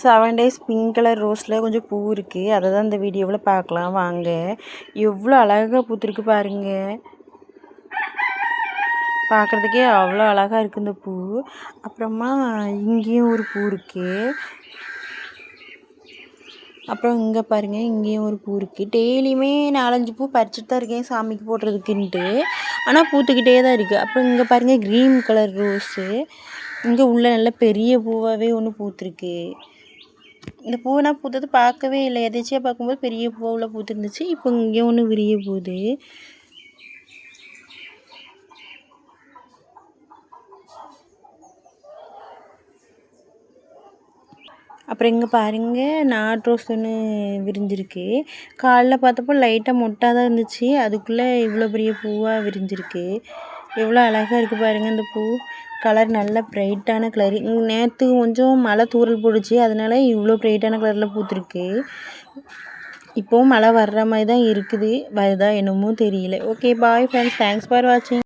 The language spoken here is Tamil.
7 days பிங்க் கலர் ரோஸில் கொஞ்சம் பூ இருக்குது. அதை தான் இந்த வீடியோவில் பார்க்கலாம் வாங்க. எவ்வளோ அழகாக பூத்துருக்கு பாருங்கள். பார்க்குறதுக்கே அவ்வளோ அழகாக இருக்குது இந்த பூ. அப்புறமா இங்கேயும் ஒரு பூ இருக்குது. அப்புறம் இங்கே பாருங்கள், இங்கேயும் ஒரு பூ இருக்குது. டெய்லியுமே 4-5 பூ பறிச்சுட்டு தான் இருக்கேன் சாமிக்கு போடுறதுக்குன்ட்டு. ஆனால் பூத்துக்கிட்டே தான் இருக்குது. அப்புறம் இங்கே பாருங்கள், க்ரீன் கலர் ரோஸு. இங்கே உள்ள நல்ல பெரிய பூவாகவே ஒன்று பூத்துருக்கு. இந்த பூவை நான் பூத்தது பார்க்கவே இல்லை. எதாச்சியாக பார்க்கும்போது பெரிய பூவாக உள்ள பூத்துருந்துச்சு. இப்போ இங்கே ஒன்று விரிய போகுது. அப்புறம் இங்கே பாருங்கள், நாட் ரோஸ் ஒன்று விரிஞ்சிருக்கு. காலைல பார்த்தப்போ லைட்டாக மொட்டாக தான் இருந்துச்சு. அதுக்குள்ளே இவ்வளோ பெரிய பூவாக விரிஞ்சிருக்கு. எவ்வளோ அழகாக இருக்குது பாருங்கள் இந்த பூ. கலர் நல்ல ப்ரைட்டான கலரு. நேற்று கொஞ்சம் மழை தூறல் போடுச்சு, அதனால இவ்வளோ ப்ரைட்டான கலரில் பூத்துருக்கு. இப்போவும் மழை வர்ற மாதிரி தான் இருக்குது. வருதா என்னமோ தெரியல. Okay bye friends, thanks for வாட்சிங்.